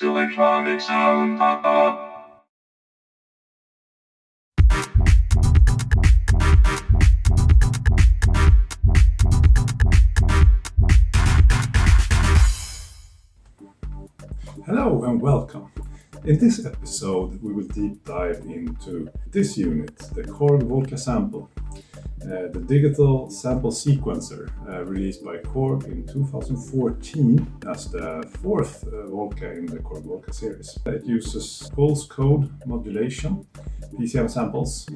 Electronic sound pop-up. Hello and welcome. In this episode we will deep dive into this unit, the KORG Volca Sample, the digital sample sequencer released by KORG in 2014 as the fourth Volca in the KORG Volca series. It uses pulse code modulation, PCM samples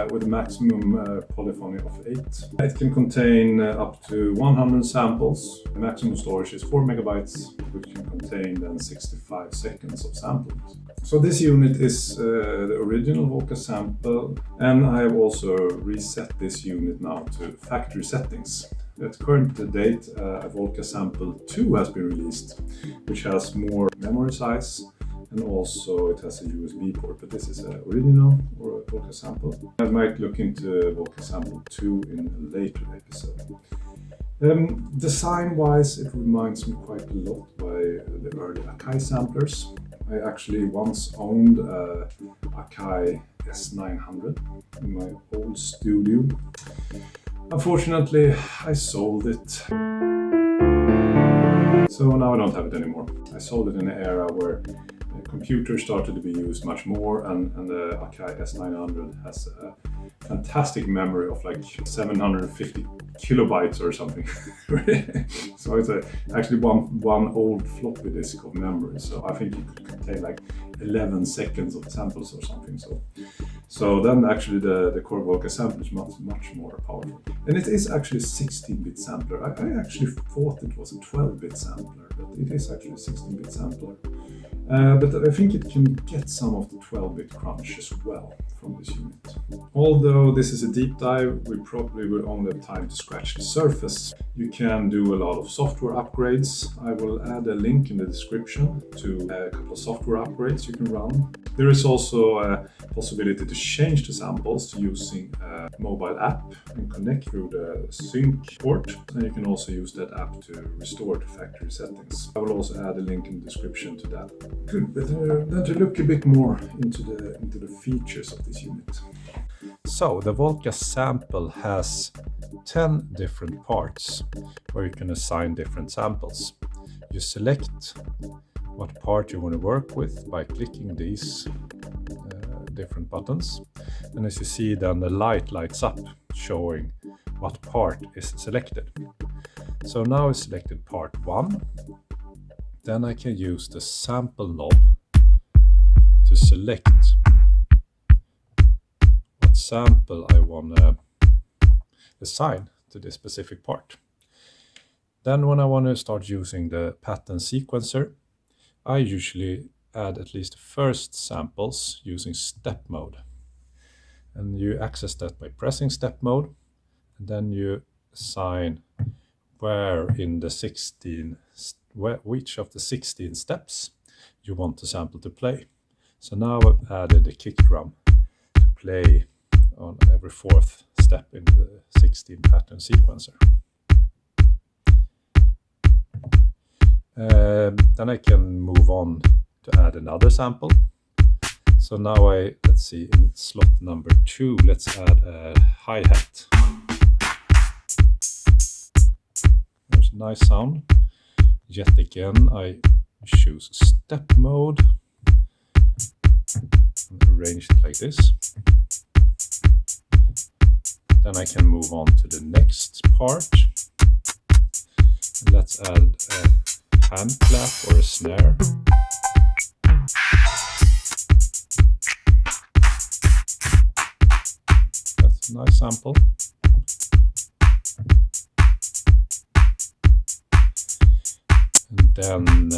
with a maximum polyphony of 8. It can contain up to 100 samples. The maximum storage is 4 megabytes, which can contain then 65 seconds of sampling. So this unit is the original Volca Sample, and I have also reset this unit now to factory settings. At current date, a Volca Sample 2 has been released, which has more memory size, and also it has a USB port, but this is an original or a Volca Sample. I might look into Volca Sample 2 in a later episode. Design-wise, it reminds me quite a lot by the early Akai samplers. I actually once owned a Akai S900 in my old studio. Unfortunately, I sold it. So now I don't have it anymore. I sold it in an era where computers started to be used much more, and the Akai S900 has a fantastic memory of like 750 kilobytes or something. So it's actually one old floppy disk of memory. So I think it could contain like 11 seconds of samples or something. So then actually the KORG Volca Sample is much more powerful. And it is actually a 16-bit sampler. I actually thought it was a 12-bit sampler, but it is actually a 16-bit sampler. But I think it can get some of the 12-bit crunch as well from this unit. Although this is a deep dive, we probably will only have time to scratch the surface. You can do a lot of software upgrades. I will add a link in the description to a couple of software upgrades you can run. There is also a possibility to change the samples using a mobile app and connect through the sync port. And you can also use that app to restore to factory settings. I will also add a link in the description to that. Good, but then to look a bit more into the features of this unit. So the Volca Sample has 10 different parts where you can assign different samples. You select what part you want to work with by clicking these different buttons, and as you see, then the light lights up showing what part is selected. So now I selected part 1. Then I can use the sample knob to select what sample I want to assign to this specific part. Then when I want to start using the pattern sequencer, I usually add at least the first samples using step mode. And you access that by pressing step mode, and then you assign where in the 16 which of the 16 steps you want the sample to play. So now I've added a kick drum to play on every fourth step in the 16 pattern sequencer. Then I can move on to add another sample. So now let's see, in slot number 2, let's add a hi-hat. There's a nice sound. Yet again, I choose step mode and arrange it like this. Then I can move on to the next part. Let's add a hand clap or a snare. That's a nice sample. And then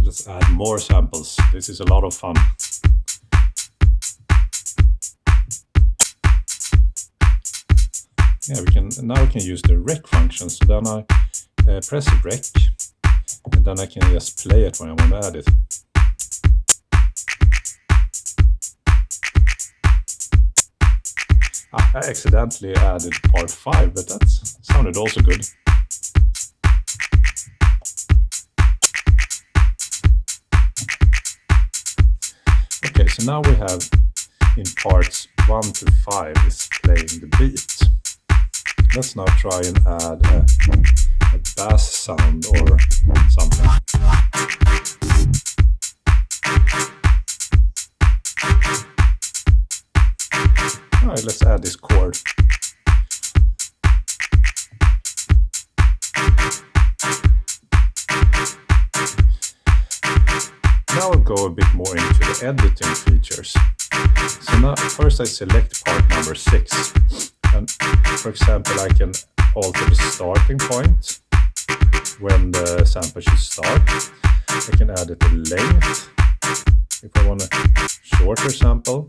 let's add more samples. This is a lot of fun. Yeah, now we can use the rec function. So then I press rec, and then I can just play it when I want to add it. I accidentally added part 5, but that sounded also good. So now we have in parts 1 to 5 is playing the beat. Let's now try and add a bass sound or something. Alright, let's add this chord. Now I'll go a bit more into the editing features. So now first I select part number 6. And for example, I can alter the starting point when the sample should start. I can add it a length if I want a shorter sample.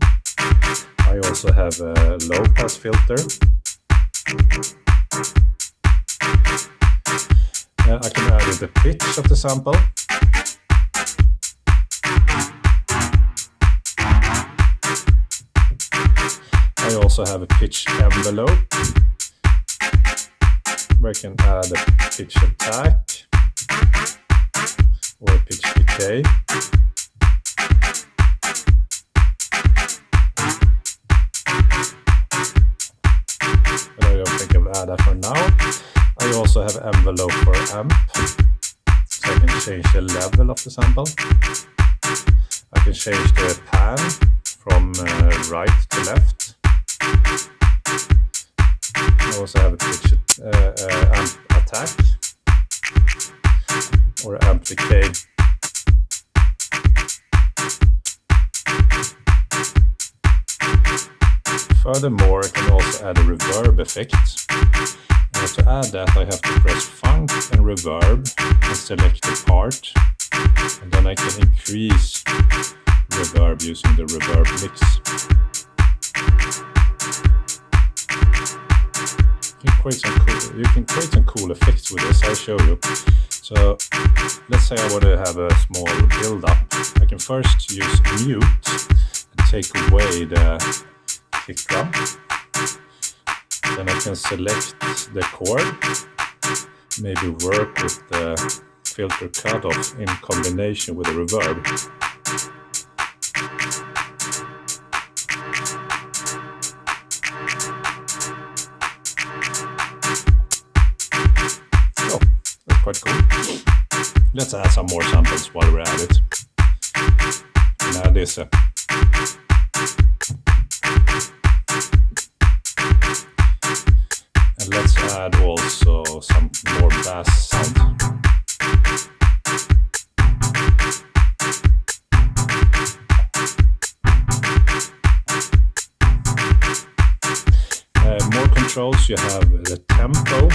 I also have a low pass filter. I can add the pitch of the sample. I also have a pitch envelope where I can add a pitch attack or a pitch decay. But I don't think I'll add that for now. I also have an envelope for amp, so I can change the level of the sample. I can change the pan from right to left. I also have a pitch amp attack or amp decay. Furthermore, I can also add a reverb effect. And to add that, I have to press Func and Reverb and select the part, and then I can increase reverb using the reverb mix. You can create some cool effects with this. I'll show you. So let's say I want to have a small build up. I can first use mute and take away the kick drum. Then I can select the chord, maybe work with the filter cutoff in combination with the reverb. Oh, that's quite cool. Let's add some more samples while we're at it. And add this. And let's add also some more bass sound. More controls, you have the tempo.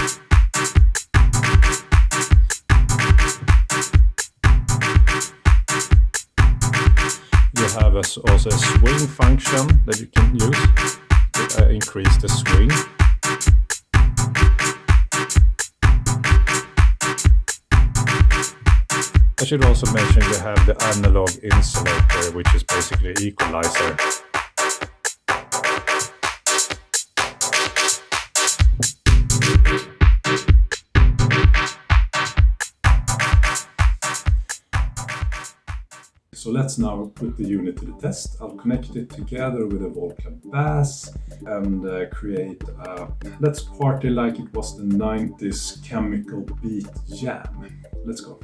You have also a swing function that you can use to increase the swing. I should also mention you have the analog insulator, which is basically an equalizer. So let's now put the unit to the test. I'll connect it together with a Volca bass and create a let's party like it was the 90s chemical beat jam. Let's go.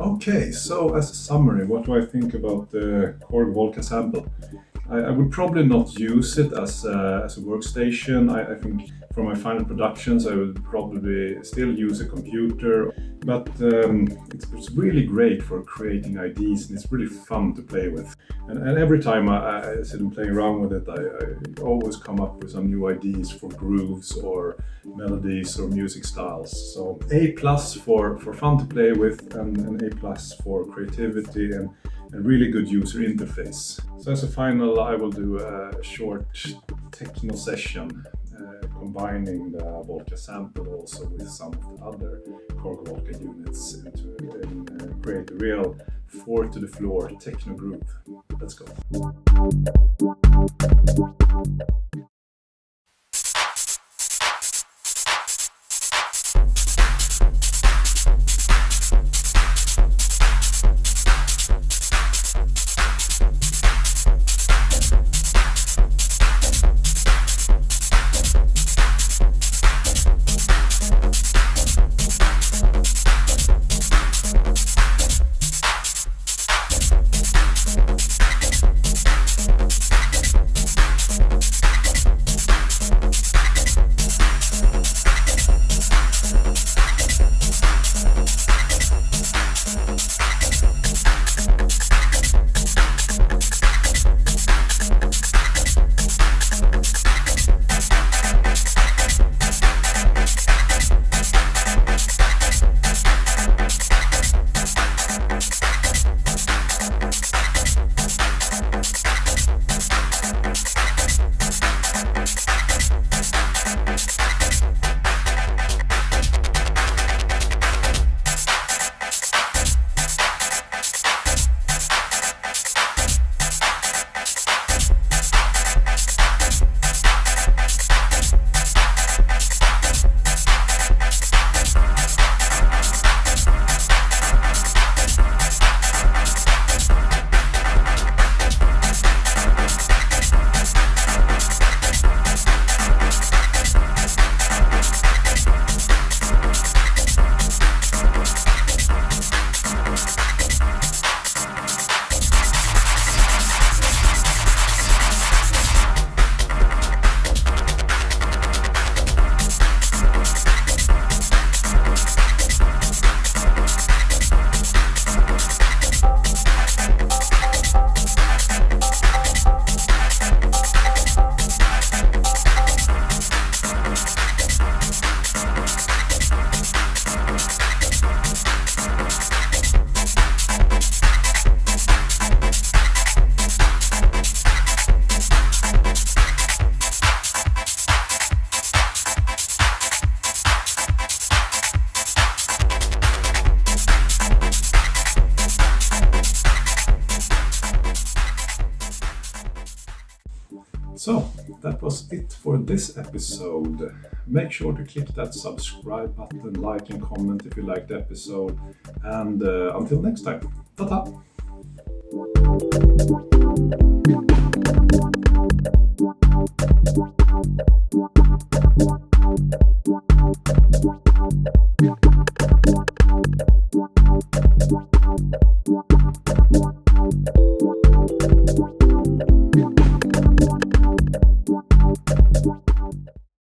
Okay, so as a summary, what do I think about the KORG Volca Sample? I would probably not use it as a workstation. I think for my final productions I would probably still use a computer, but it's really great for creating ideas and it's really fun to play with. And every time I sit and play around with it, I always come up with some new ideas for grooves or melodies or music styles. So A plus for fun to play with, and A plus for creativity and really good user interface. So as a final, I will do a short techno session combining the Volca sample also with some of the other KORG Volca units to create a real 4 to the floor techno groove. Let's go. So that was it for this episode. Make sure to click that subscribe button, like and comment if you liked the episode. And until next time, ta-ta!